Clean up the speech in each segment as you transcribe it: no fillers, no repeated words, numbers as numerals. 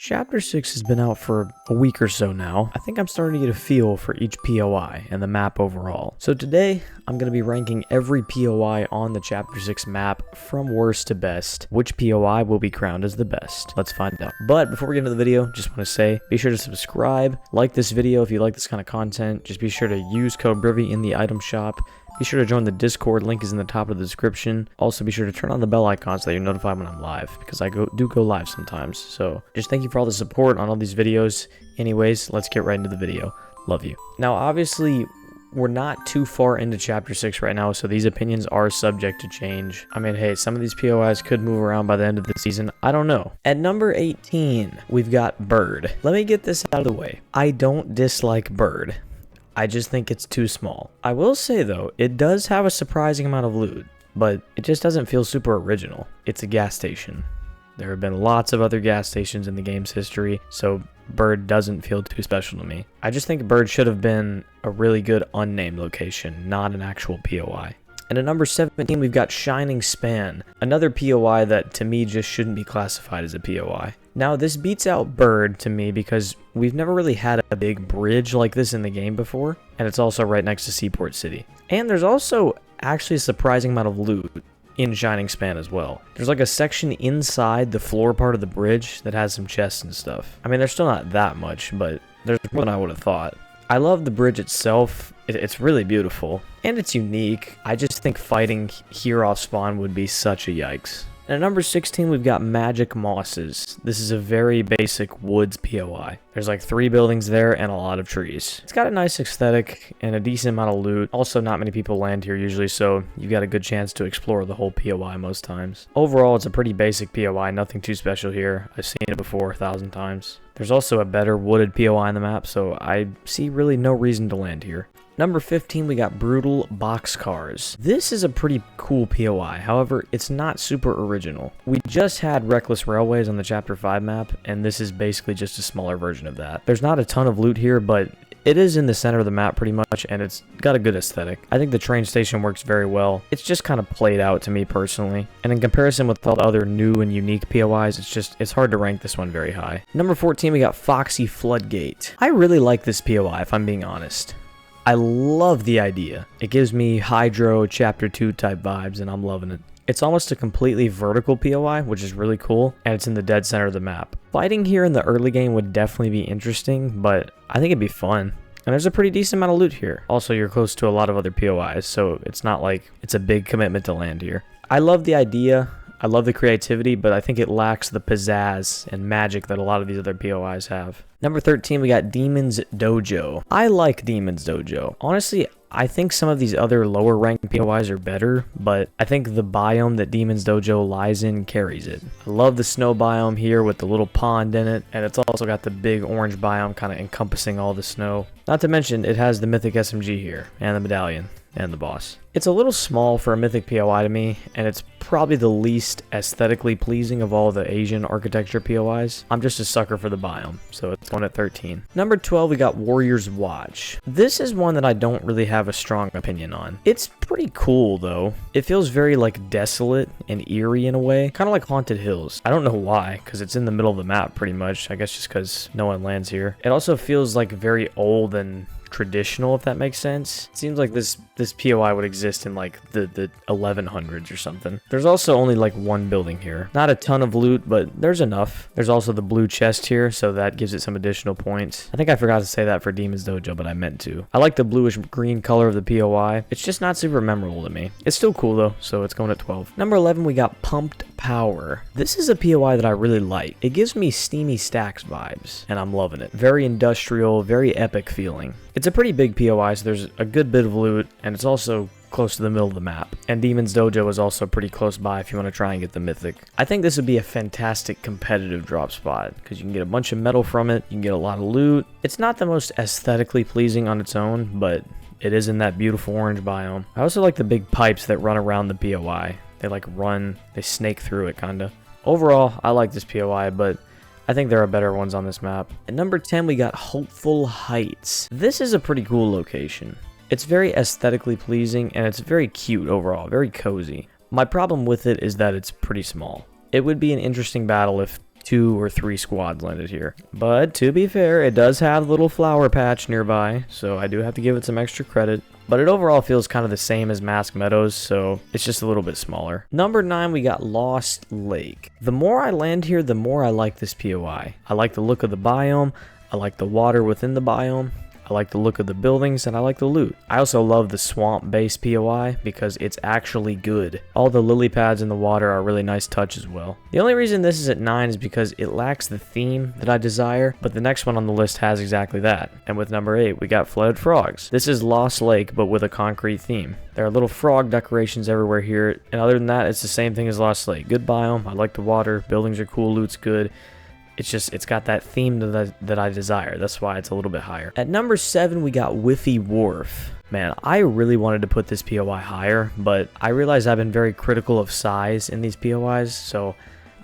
Chapter 6 has been out for a week or so now. I think I'm starting to get a feel for each POI and the map overall. So today, I'm going to be ranking every POI on the Chapter 6 map from worst to best. Which POI will be crowned as the best? Let's find out. But before we get into the video, just want to say, be sure to subscribe, like this video if you like this kind of content. Just be sure to use code Brivy in the item shop. Be sure to join the Discord, link is in the top of the description. Also, be sure to turn on the bell icon so that you're notified when I'm live, because I do go live sometimes. So, just thank you for all the support on all these videos. Anyways, let's get right into the video. Love you. Now, obviously, we're not too far into Chapter 6 right now, so these opinions are subject to change. I mean, hey, some of these POIs could move around by the end of the season. I don't know. At number 18, we've got Bird. Let me get this out of the way. I don't dislike Bird. I just think it's too small. I will say though, it does have a surprising amount of loot, but it just doesn't feel super original. It's a gas station. There have been lots of other gas stations in the game's history, so Bird doesn't feel too special to me. I just think Bird should have been a really good unnamed location, not an actual POI. And at number 17, we've got Shining Span, another POI that to me just shouldn't be classified as a POI. Now, this beats out Bird to me because we've never really had a big bridge like this in the game before, and it's also right next to Seaport City. And there's also actually a surprising amount of loot in Shining Span as well. There's like a section inside the floor part of the bridge that has some chests and stuff. I mean, there's still not that much, but there's more than I would have thought. I love the bridge itself. It's really beautiful, and it's unique. I just think fighting here off spawn would be such a yikes. And at number 16, we've got Magic Mosses. This is a very basic woods POI. There's like 3 buildings there and a lot of trees. It's got a nice aesthetic and a decent amount of loot. Also, not many people land here usually, so you've got a good chance to explore the whole POI most times. Overall, it's a pretty basic POI, nothing too special here. I've seen it before 1,000 times. There's also a better wooded POI on the map, so I see really no reason to land here. Number 15, we got Brutal Boxcars. This is a pretty cool POI, however, it's not super original. We just had Reckless Railways on the Chapter 5 map, and this is basically just a smaller version of that. There's not a ton of loot here, but it is in the center of the map pretty much, and it's got a good aesthetic. I think the train station works very well. It's just kind of played out to me personally, and in comparison with all the other new and unique POIs, it's hard to rank this one very high. Number 14, we got Foxy Floodgate. I really like this POI, if I'm being honest. I love the idea. It gives me Hydro Chapter 2 type vibes, and I'm loving it. It's almost a completely vertical POI, which is really cool, and it's in the dead center of the map. Fighting here in the early game would definitely be interesting, but I think it'd be fun. And there's a pretty decent amount of loot here. Also, you're close to a lot of other POIs, so it's not like it's a big commitment to land here. I love the idea. I love the creativity, but I think it lacks the pizzazz and magic that a lot of these other POIs have. Number 13, we got Demon's Dojo. I like Demon's Dojo. Honestly, I think some of these other lower ranked POIs are better, but I think the biome that Demon's Dojo lies in carries it. I love the snow biome here with the little pond in it, and it's also got the big orange biome kind of encompassing all the snow. Not to mention, it has the Mythic SMG here, and the medallion, and the boss. It's a little small for a Mythic POI to me, and it's probably the least aesthetically pleasing of all the Asian architecture POIs. I'm just a sucker for the biome, so it's going at 13. Number 12, we got Warrior's Watch. This is one that I don't really have a strong opinion on. It's pretty cool, though. It feels very, like, desolate and eerie in a way, kind of like Haunted Hills. I don't know why, because it's in the middle of the map, pretty much. I guess just because no one lands here. It also feels, like, very old and traditional, if that makes sense. It seems like this POI would exist in like the 1100s or something. There's also only like 1 building here. Not a ton of loot, but there's enough. There's also the blue chest here, so that gives it some additional points. I think I forgot to say that for Demon's Dojo, but I meant to. I like the bluish green color of the POI. It's just not super memorable to me. It's still cool though, so it's going at 12. Number 11, we got Pumped Power. This is a POI that I really like. It gives me Steamy Stacks vibes, and I'm loving it. Very industrial, very epic feeling. It's a pretty big POI, so there's a good bit of loot, and it's also close to the middle of the map. And Demon's Dojo is also pretty close by if you want to try and get the Mythic. I think this would be a fantastic competitive drop spot, because you can get a bunch of metal from it, you can get a lot of loot. It's not the most aesthetically pleasing on its own, but it is in that beautiful orange biome. I also like the big pipes that run around the POI. They snake through it, kinda. Overall, I like this POI, but I think there are better ones on this map. At number 10, we got Hopeful Heights. This is a pretty cool location. It's very aesthetically pleasing, and it's very cute overall, very cozy. My problem with it is that it's pretty small. It would be an interesting battle if 2 or 3 squads landed here. But to be fair, it does have a little flower patch nearby, so I do have to give it some extra credit. But it overall feels kind of the same as Mask Meadows, so it's just a little bit smaller. Number 9, we got Lost Lake. The more I land here, the more I like this POI. I like the look of the biome, I like the water within the biome, I like the look of the buildings, and I like the loot. I also love the swamp-based POI because it's actually good. All the lily pads in the water are a really nice touch as well. The only reason this is at 9 is because it lacks the theme that I desire, but the next one on the list has exactly that. And with number 8, we got Flooded Frogs. This is Lost Lake, but with a concrete theme. There are little frog decorations everywhere here, and other than that, it's the same thing as Lost Lake. Good biome, I like the water, buildings are cool, loot's good. It's got that theme that I desire. That's why it's a little bit higher. At number 7, we got Whiffy Wharf. Man, I really wanted to put this POI higher, but I realize I've been very critical of size in these POIs, so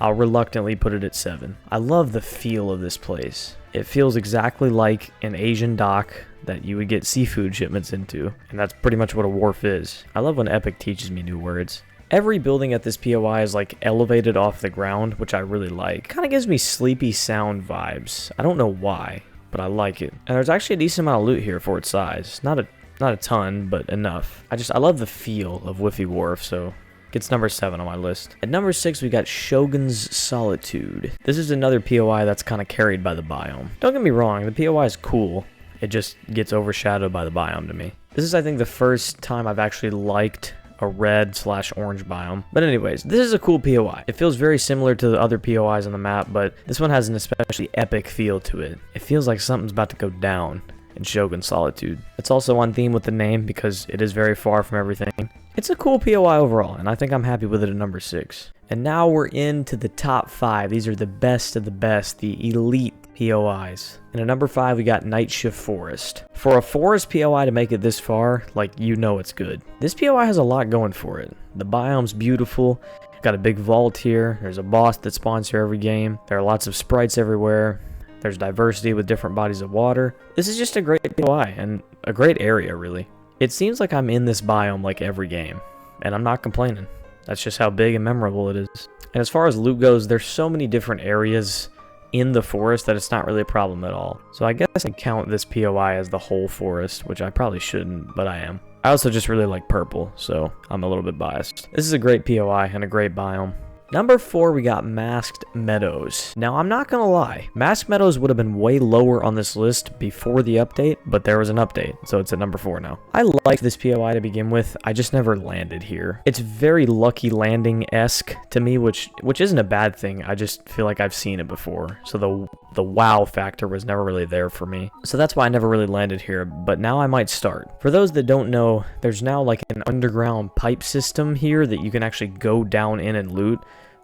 I'll reluctantly put it at 7. I love the feel of this place. It feels exactly like an Asian dock that you would get seafood shipments into, and that's pretty much what a wharf is. I love when Epic teaches me new words. Every building at this POI is like elevated off the ground, which I really like. Kind of gives me Sleepy Sound vibes. I don't know why, but I like it. And there's actually a decent amount of loot here for its size. Not a ton, but enough. I love the feel of Whiffy Wharf, so gets number 7 on my list. At number 6, we got Shogun's Solitude. This is another POI that's kind of carried by the biome. Don't get me wrong, the POI is cool. It just gets overshadowed by the biome to me. This is, I think, the first time I've actually liked a red/orange biome. But anyways, this is a cool POI. It feels very similar to the other POIs on the map, but this one has an especially epic feel to it. It feels like something's about to go down in Shogun Solitude. It's also on theme with the name because it is very far from everything. It's a cool POI overall, and I think I'm happy with it at number 6. And now we're into the top 5. These are the best of the best, the elite POIs. And at number 5, we got Night Shift Forest. For a forest POI to make it this far, like, you know it's good. This POI has a lot going for it. The biome's beautiful. Got a big vault here. There's a boss that spawns here every game. There are lots of sprites everywhere. There's diversity with different bodies of water. This is just a great POI and a great area, really. It seems like I'm in this biome like every game, and I'm not complaining. That's just how big and memorable it is. And as far as loot goes, there's so many different areas in the forest that it's not really a problem at all. So I guess I count this POI as the whole forest, which I probably shouldn't, but I am. I also just really like purple, so I'm a little bit biased. This is a great POI and a great biome. Number 4, we got Masked Meadows. Now, I'm not gonna lie, Masked Meadows would have been way lower on this list before the update, but there was an update, so it's at number 4 now. I like this POI to begin with, I just never landed here. It's very Lucky Landing-esque to me, which isn't a bad thing, I just feel like I've seen it before, so the wow factor was never really there for me. So that's why I never really landed here, but now I might start. For those that don't know, there's now like an underground pipe system here that you can actually go down in and loot,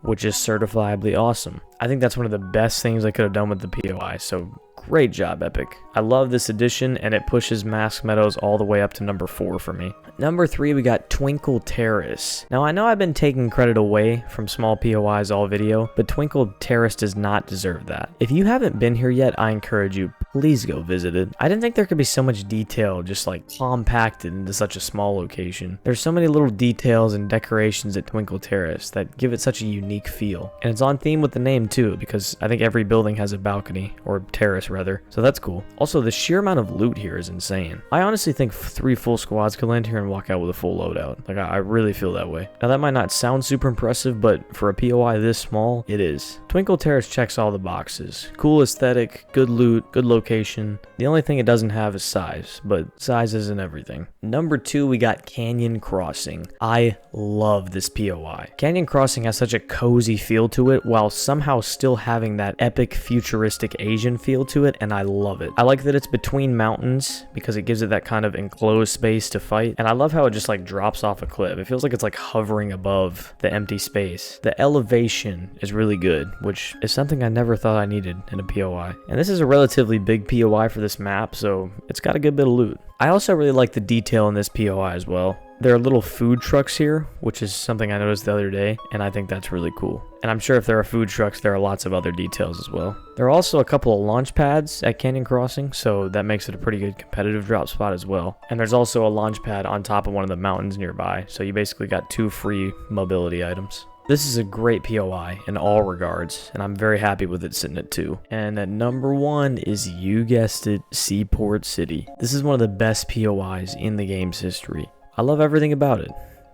which is certifiably awesome. I think that's one of the best things I could have done with the POI, so great job, Epic. I love this addition, and it pushes Masked Meadows all the way up to number 4 for me. Number 3, we got Twinkle Terrace. Now, I know I've been taking credit away from small POIs all video, but Twinkle Terrace does not deserve that. If you haven't been here yet, I encourage you, please go visit it. I didn't think there could be so much detail just like compacted into such a small location. There's so many little details and decorations at Twinkle Terrace that give it such a unique feel. And it's on theme with the name too, because I think every building has a balcony, or terrace rather, so that's cool. Also, the sheer amount of loot here is insane. I honestly think 3 full squads could land here and walk out with a full loadout. Like, I really feel that way. Now, that might not sound super impressive, but for a POI this small, it is. Twinkle Terrace checks all the boxes. Cool aesthetic, good loot, good location. The only thing it doesn't have is size, but size isn't everything. Number 2, we got Canyon Crossing. I love this POI. Canyon Crossing has such a cozy feel to it, while somehow still having that epic futuristic Asian feel to it, and I love it. I like that it's between mountains because it gives it that kind of enclosed space to fight, and I love how it just like drops off a cliff. It feels like it's like hovering above the empty space. The elevation is really good, which is something I never thought I needed in a POI. And this is a relatively big POI for this map, so it's got a good bit of loot. I also really like the detail in this POI as well. There are little food trucks here, which is something I noticed the other day, and I think that's really cool. And I'm sure if there are food trucks, there are lots of other details as well. There are also a couple of launch pads at Canyon Crossing, so that makes it a pretty good competitive drop spot as well. And there's also a launch pad on top of one of the mountains nearby, so you basically got 2 free mobility items. This is a great POI in all regards, and I'm very happy with it sitting at 2. And at number 1 is, you guessed it, Seaport City. This is one of the best POIs in the game's history. I love everything about it.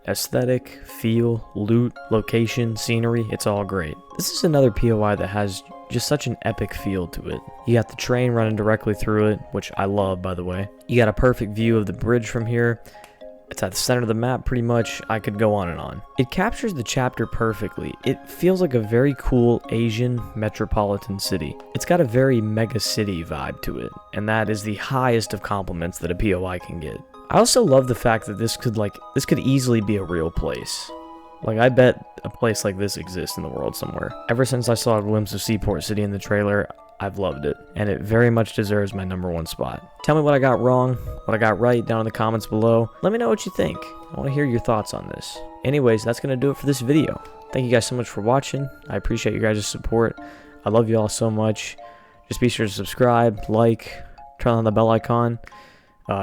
Aesthetic, feel, loot, location, scenery, it's all great. This is another POI that has just such an epic feel to it. You got the train running directly through it, which I love, by the way. You got a perfect view of the bridge from here. It's at the center of the map pretty much. I could go on and on. It captures the chapter perfectly. It feels like a very cool Asian metropolitan city. It's got a very mega city vibe to it, and that is the highest of compliments that a POI can get. I also love the fact that this could easily be a real place. Like, I bet a place like this exists in the world somewhere. Ever since I saw a glimpse of Seaport City in the trailer, I've loved it, and it very much deserves my number 1 spot. Tell me what I got wrong, what I got right down in the comments below. Let me know what you think. I want to hear your thoughts on this. Anyways, that's going to do it for this video. Thank you guys so much for watching. I appreciate you guys' support. I love you all so much. Just be sure to subscribe, like, turn on the bell icon,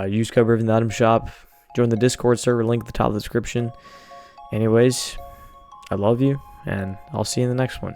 use code in the item shop, join the Discord server, link at the top of the description. Anyways, I love you, and I'll see you in the next one.